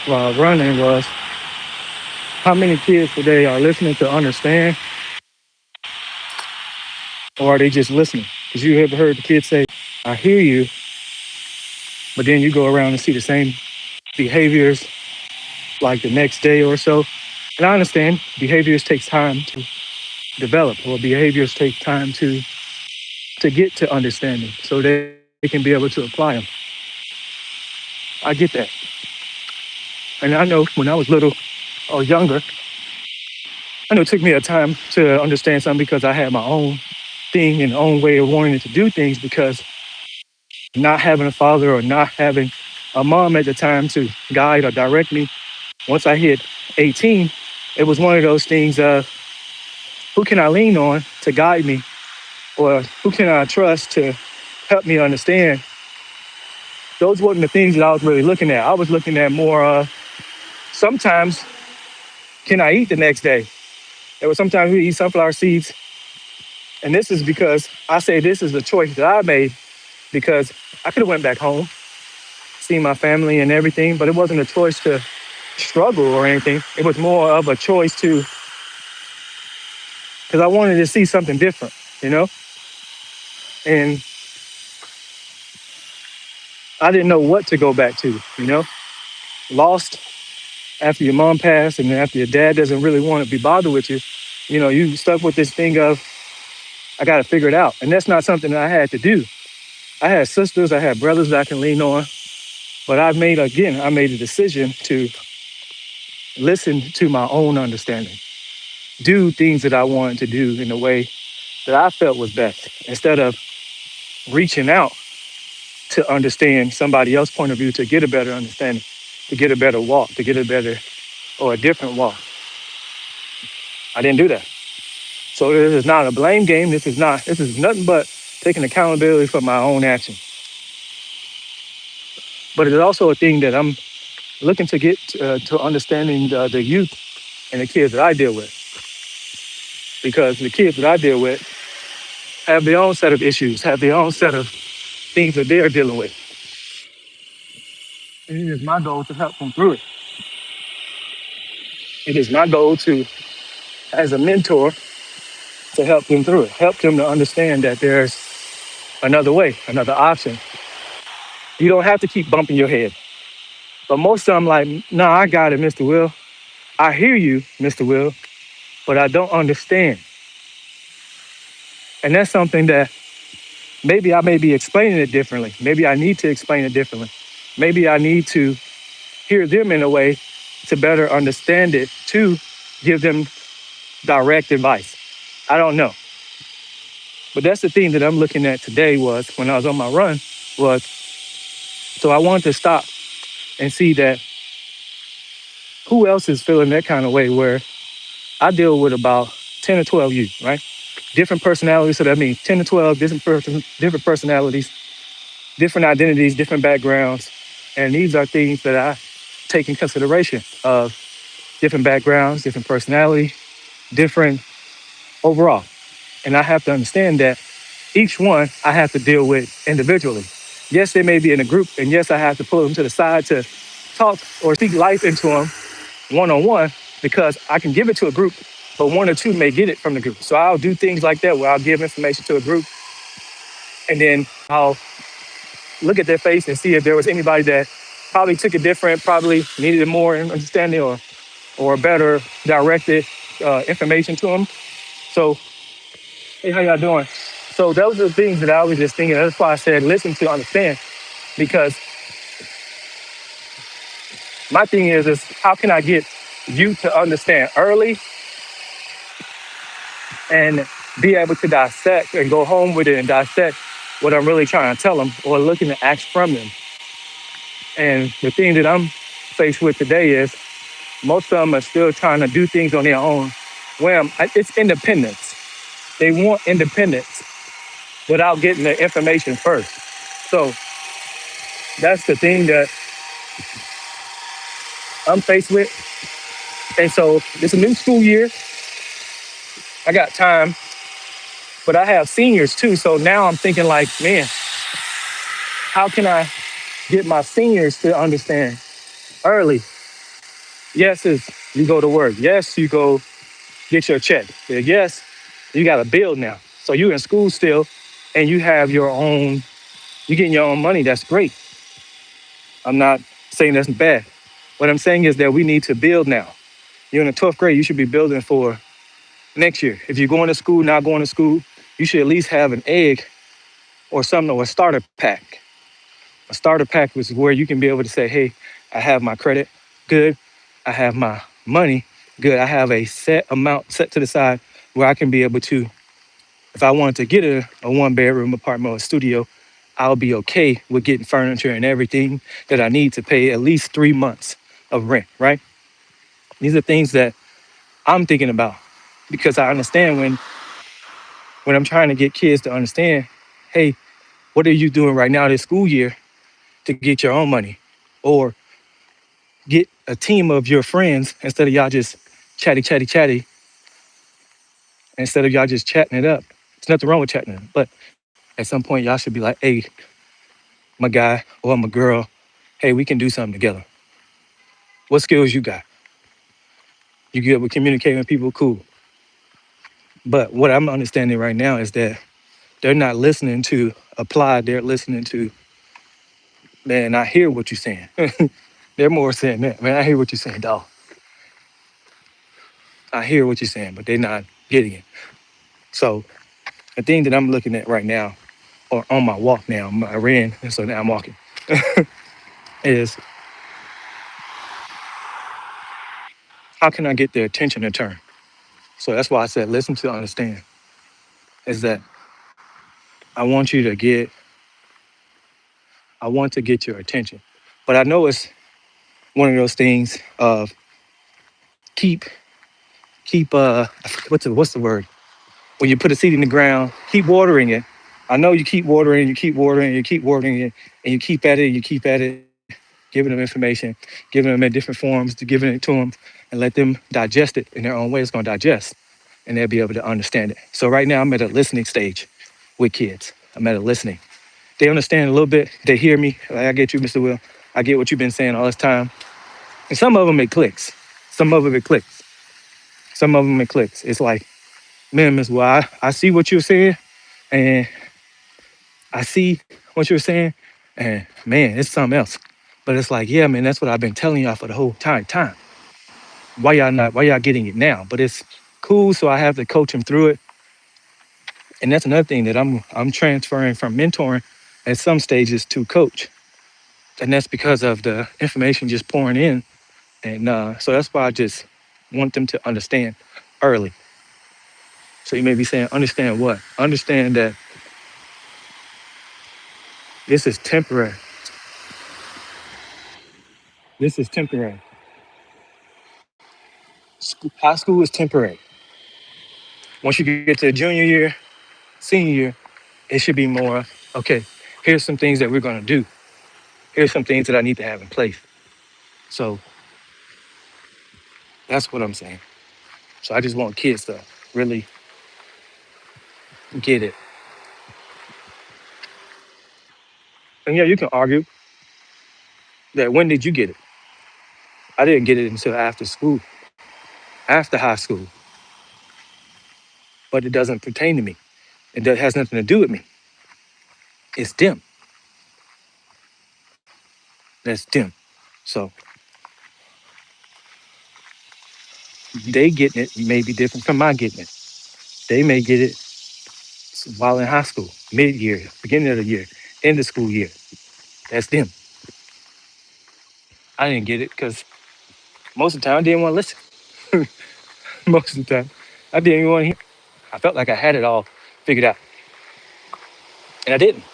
while running was how many kids today are listening to understand, or are they just listening? Because you ever heard the kids say, I hear you, but then you go around and see the same behaviors like the next day or so. And I understand behaviors takes time to develop, or behaviors take time to get to understanding so they can be able to apply them. I get that. And I know when I was little or younger, I know it took me a time to understand something because I had my own thing and own way of wanting to do things because not having a father or not having a mom at the time to guide or direct me. Once I hit 18, it was one of those things of who can I lean on to guide me, or who can I trust to help me understand. Those weren't the things that I was really looking at. I was looking at more sometimes can I eat the next day? There was sometimes we eat sunflower seeds. And this is because I say this is the choice that I made because I could have went back home, seen my family and everything, but it wasn't a choice to struggle or anything. It was more of a choice to, because I wanted to see something different, you know? And I didn't know what to go back to, you know? Lost after your mom passed and then after your dad doesn't really want to be bothered with you, you know, you stuck with this thing of, I got to figure it out. And that's not something that I had to do. I had sisters, I had brothers that I can lean on, but I made a decision to listen to my own understanding, do things that I wanted to do in a way that I felt was best instead of reaching out to understand somebody else's point of view to get a better understanding, to get a better walk, to get a better or a different walk. I didn't do that. So this is not a blame game. This is nothing but taking accountability for my own actions. But it's also a thing that I'm looking to get to understanding the youth and the kids that I deal with. Because the kids that I deal with have their own set of issues, have their own set of things that they're dealing with. And it is my goal to help them through it. It is my goal to, as a mentor, to help them through it, help them to understand that there's another way, another option. You don't have to keep bumping your head. But most of them like, nah, I got it, Mr. Will. I hear you, Mr. Will, but I don't understand. And that's something that maybe I may be explaining it differently. Maybe I need to explain it differently. Maybe I need to hear them in a way to better understand it, to give them direct advice. I don't know. But that's the thing that I'm looking at today was when I was on my run was so I wanted to stop and see that who else is feeling that kind of way where I deal with about 10 or 12 youth, right? Different personalities. So that means 10 to 12 different personalities, different identities, different backgrounds. And these are things that I take in consideration of different backgrounds, different personality, different overall. And I have to understand that each one I have to deal with individually. Yes, they may be in a group, and yes, I have to pull them to the side to talk or speak life into them one on one because I can give it to a group, but one or two may get it from the group. So I'll do things like that where I'll give information to a group and then I'll look at their face and see if there was anybody that probably took it different, probably needed more understanding or better directed information to them. So, hey, how y'all doing? So those are the things that I was just thinking. That's why I said listen to understand because my thing is how can I get you to understand early and be able to dissect and go home with it and dissect what I'm really trying to tell them or looking to ask from them. And the thing that I'm faced with today is most of them are still trying to do things on their own. It's independence. They want independence without getting the information first. So that's the thing that I'm faced with. And so it's a new school year. I got time, but I have seniors too. So now I'm thinking like, man, how can I get my seniors to understand early? Yes, is you go to work. Yes, you go get your check. Yes, you got a bill now. So you're in school still, and you have your own. You're getting your own money. That's great. I'm not saying that's bad. What I'm saying is that we need to build now. You're in the 12th grade. You should be building for next year. If you're going to school, not going to school, you should at least have an egg or something or a starter pack. A starter pack is where you can be able to say, hey, I have my credit, good. I have my money, good. I have a set amount set to the side where I can be able to, if I wanted to get a one bedroom apartment or a studio, I'll be okay with getting furniture and everything that I need to pay at least 3 months of rent, right? These are things that I'm thinking about because I understand when I'm trying to get kids to understand, hey, what are you doing right now this school year to get your own money? Or get a team of your friends instead of y'all just chatty, instead of y'all just chatting it up. There's nothing wrong with chatting it up. But at some point, y'all should be like, hey, my guy or my girl, hey, we can do something together. What skills you got? You good with communicating with people? Cool. But what I'm understanding right now is that they're not listening to apply. They're listening to, man, I hear what you're saying. They're more saying, man, I hear what you're saying, dog. I hear what you're saying, but they're not getting it. So the thing that I'm looking at right now, or on my walk now, I ran, and so now I'm walking, is how can I get their attention to turn? So that's why I said, listen to understand, is that I want you to get, I want to get your attention. But I know it's one of those things of keep, what's the word? When you put a seed in the ground, keep watering it. I know you keep watering, you keep watering, you keep watering it, and you keep at it, you keep at it, giving them information, giving them in different forms, to giving it to them, and let them digest it in their own way. It's going to digest, and they'll be able to understand it. So right now, I'm at a listening stage with kids. I'm at a listening. They understand a little bit. They hear me. Like, I get you, Mr. Will. I get what you've been saying all this time. And some of them it clicks. Some of them it clicks. Some of them it clicks. It's like, man, Miss Will, I see what you're saying, and I see what you're saying, and man, it's something else. But it's like, yeah, man, that's what I've been telling y'all for the whole time. Why y'all not? Why y'all getting it now? But it's cool, so I have to coach them through it. And that's another thing that I'm transferring from mentoring at some stages to coach, and that's because of the information just pouring in. And so that's why I just want them to understand early. So you may be saying, understand what? Understand that this is temporary. This is temporary. High school is temporary. Once you get to junior year, senior year, it should be more, okay, here's some things that we're going to do. Here's some things that I need to have in place. So that's what I'm saying. So I just want kids to really get it. And yeah, you can argue that when did you get it? I didn't get it until after school, after high school, but it doesn't pertain to me. Has nothing to do with me. It's them. That's them. So they getting it may be different from my getting it. They may get it while in high school, mid-year, beginning of the year, end of school year. That's them. I didn't get it because most of the time I didn't want to listen. Most of the time I didn't even want to hear. I felt like I had it all figured out, and I didn't.